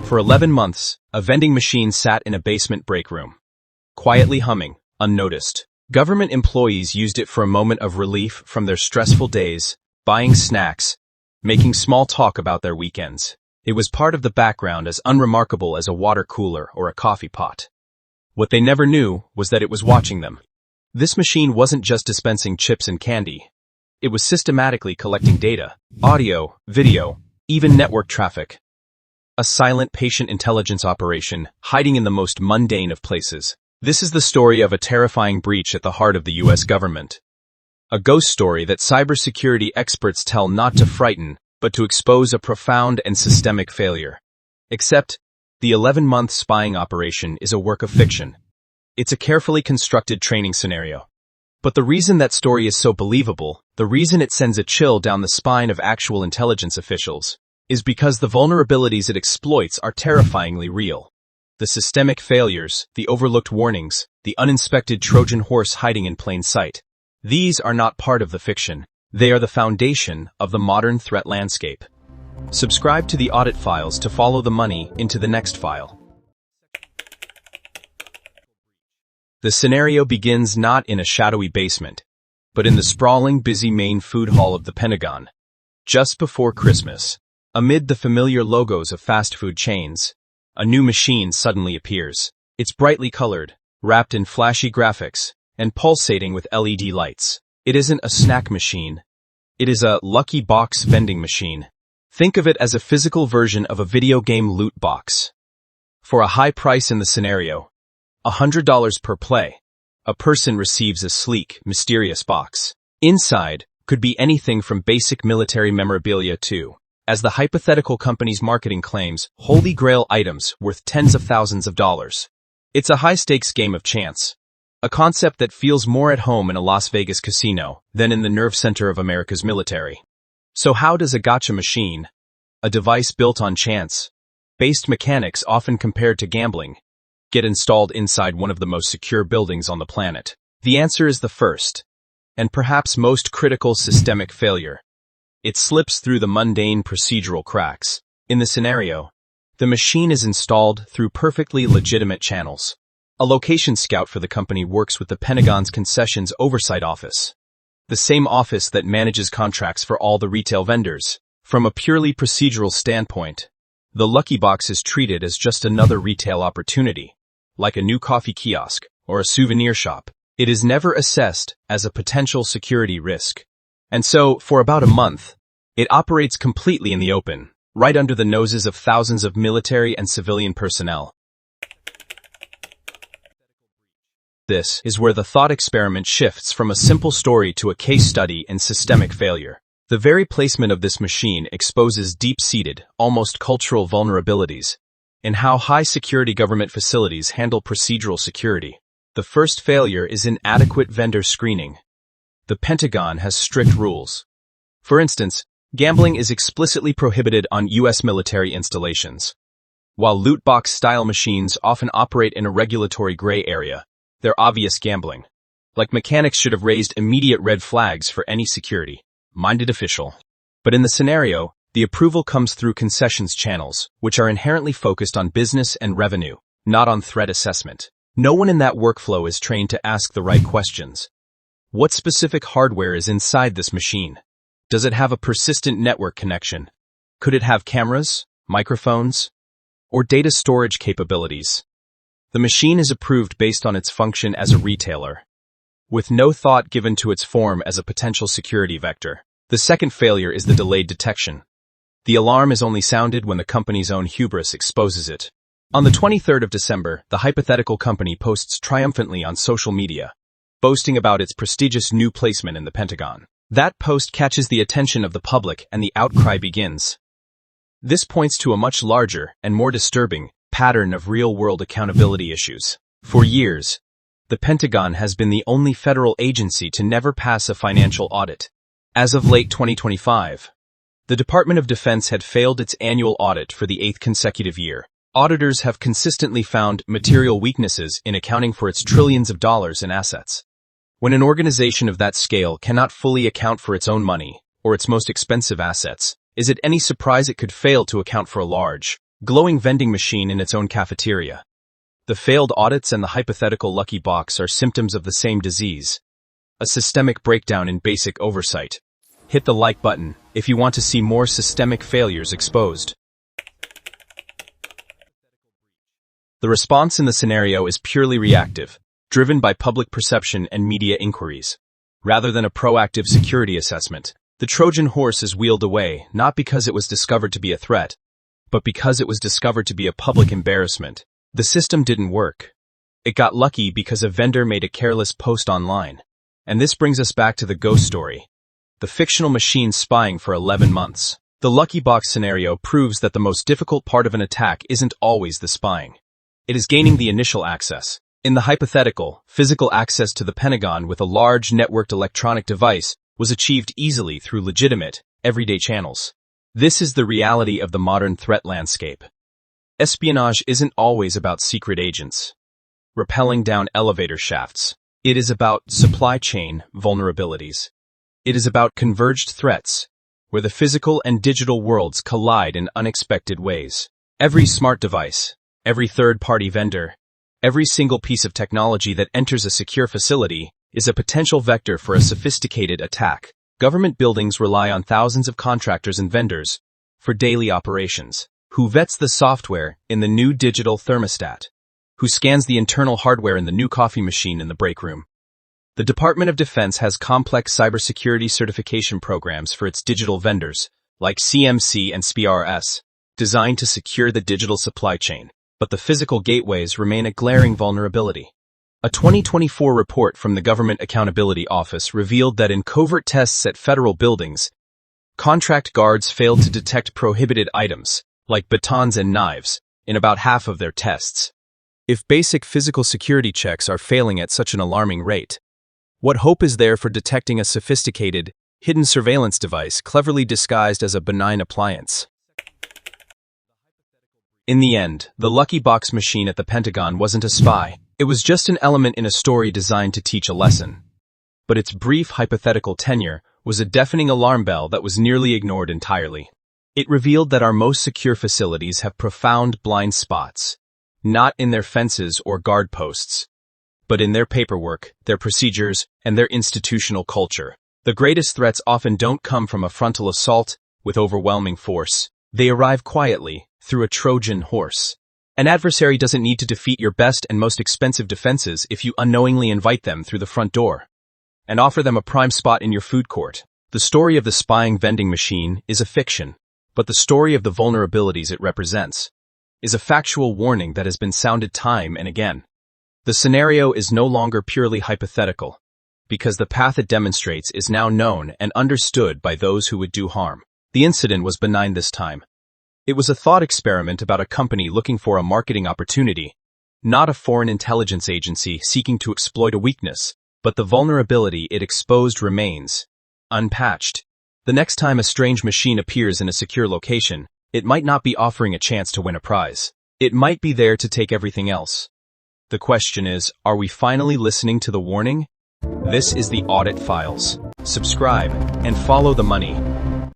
For 11 months, a vending machine sat in a basement break room, quietly humming, unnoticed. Government employees used it for a moment of relief from their stressful days, buying snacks, making small talk about their weekends. It was part of the background as unremarkable as a water cooler or a coffee pot. What they never knew was that it was watching them. This machine wasn't just dispensing chips and candy. It was systematically collecting data, audio, video, even network traffic. A silent patient intelligence operation, hiding in the most mundane of places. This is the story of a terrifying breach at the heart of the U.S. government. A ghost story that cybersecurity experts tell not to frighten, but to expose a profound and systemic failure. Except, the 11-month spying operation is a work of fiction. It's a carefully constructed training scenario. But the reason that story is so believable, the reason it sends a chill down the spine of actual intelligence officials, is because the vulnerabilities it exploits are terrifyingly real. The systemic failures, the overlooked warnings, the uninspected Trojan horse hiding in plain sight. These are not part of the fiction. They are the foundation of the modern threat landscape. Subscribe to the audit files to follow the money into the next file. The scenario begins not in a shadowy basement, but in the sprawling, busy main food hall of the Pentagon. Just before Christmas, amid the familiar logos of fast food chains, a new machine suddenly appears. It's brightly colored, wrapped in flashy graphics, and pulsating with LED lights. It isn't a snack machine. It is a lucky box vending machine. Think of it as a physical version of a video game loot box. For a high price in the scenario, $100 per play, a person receives a sleek, mysterious box. Inside could be anything from basic military memorabilia to, as the hypothetical company's marketing claims, holy grail items worth tens of thousands of dollars. It's a high-stakes game of chance. A concept that feels more at home in a Las Vegas casino than in the nerve center of America's military. So how does a gotcha machine, a device built on chance-based mechanics often compared to gambling, get installed inside one of the most secure buildings on the planet? The answer is the first, and perhaps most critical systemic failure. It slips through the mundane procedural cracks. In the scenario, the machine is installed through perfectly legitimate channels. A location scout for the company works with the Pentagon's Concessions Oversight Office, the same office that manages contracts for all the retail vendors. From a purely procedural standpoint, the Lucky Box is treated as just another retail opportunity, like a new coffee kiosk or a souvenir shop. It is never assessed as a potential security risk. And so, for about a month, it operates completely in the open, right under the noses of thousands of military and civilian personnel. This is where the thought experiment shifts from a simple story to a case study in systemic failure. The very placement of this machine exposes deep-seated, almost cultural vulnerabilities in how high-security government facilities handle procedural security. The first failure is inadequate vendor screening. The Pentagon has strict rules. For instance, gambling is explicitly prohibited on U.S. military installations. While loot box-style machines often operate in a regulatory gray area, they're obvious gambling. Like mechanics should have raised immediate red flags for any security-minded official. But in the scenario, the approval comes through concessions channels, which are inherently focused on business and revenue, not on threat assessment. No one in that workflow is trained to ask the right questions. What specific hardware is inside this machine? Does it have a persistent network connection? Could it have cameras, microphones, or data storage capabilities? The machine is approved based on its function as a retailer, with no thought given to its form as a potential security vector. The second failure is the delayed detection. The alarm is only sounded when the company's own hubris exposes it. On the 23rd of December, the hypothetical company posts triumphantly on social media, boasting about its prestigious new placement in the Pentagon. That post catches the attention of the public and the outcry begins. This points to a much larger and more disturbing pattern of real-world accountability issues. For years, the Pentagon has been the only federal agency to never pass a financial audit. As of late 2025, the Department of Defense had failed its annual audit for the 8th consecutive year. Auditors have consistently found material weaknesses in accounting for its trillions of dollars in assets. When an organization of that scale cannot fully account for its own money, or its most expensive assets, is it any surprise it could fail to account for a large, glowing vending machine in its own cafeteria. The failed audits and the hypothetical lucky box are symptoms of the same disease. A systemic breakdown in basic oversight. Hit the like button if you want to see more systemic failures exposed. The response in the scenario is purely reactive, driven by public perception and media inquiries. Rather than a proactive security assessment, the Trojan horse is wheeled away not because it was discovered to be a threat, but because it was discovered to be a public embarrassment. The system didn't work. It got lucky because a vendor made a careless post online. And this brings us back to the ghost story. The fictional machine spying for 11 months. The lucky box scenario proves that the most difficult part of an attack isn't always the spying. It is gaining the initial access. In the hypothetical, physical access to the Pentagon with a large networked electronic device was achieved easily through legitimate, everyday channels. This is the reality of the modern threat landscape. Espionage isn't always about secret agents rappelling down elevator shafts. It is about supply chain vulnerabilities. It is about converged threats, where the physical and digital worlds collide in unexpected ways. Every smart device, every third-party vendor, every single piece of technology that enters a secure facility is a potential vector for a sophisticated attack. Government buildings rely on thousands of contractors and vendors for daily operations. Who vets the software in the new digital thermostat? Who scans the internal hardware in the new coffee machine in the break room? The Department of Defense has complex cybersecurity certification programs for its digital vendors, like CMC and SPRS, designed to secure the digital supply chain. But the physical gateways remain a glaring vulnerability. A 2024 report from the Government Accountability Office revealed that in covert tests at federal buildings, contract guards failed to detect prohibited items, like batons and knives, in about half of their tests. If basic physical security checks are failing at such an alarming rate, what hope is there for detecting a sophisticated, hidden surveillance device cleverly disguised as a benign appliance? In the end, the lucky box machine at the Pentagon wasn't a spy. It was just an element in a story designed to teach a lesson. But its brief hypothetical tenure was a deafening alarm bell that was nearly ignored entirely. It revealed that our most secure facilities have profound blind spots, not in their fences or guard posts, but in their paperwork, their procedures, and their institutional culture. The greatest threats often don't come from a frontal assault with overwhelming force. They arrive quietly, through a Trojan horse. An adversary doesn't need to defeat your best and most expensive defenses if you unknowingly invite them through the front door and offer them a prime spot in your food court. The story of the spying vending machine is a fiction, but the story of the vulnerabilities it represents is a factual warning that has been sounded time and again. The scenario is no longer purely hypothetical, because the path it demonstrates is now known and understood by those who would do harm. The incident was benign this time. It was a thought experiment about a company looking for a marketing opportunity, not a foreign intelligence agency seeking to exploit a weakness, but the vulnerability it exposed remains unpatched. The next time a strange machine appears in a secure location, it might not be offering a chance to win a prize. It might be there to take everything else. The question is, are we finally listening to the warning? This is the Audit Files. Subscribe and follow the money.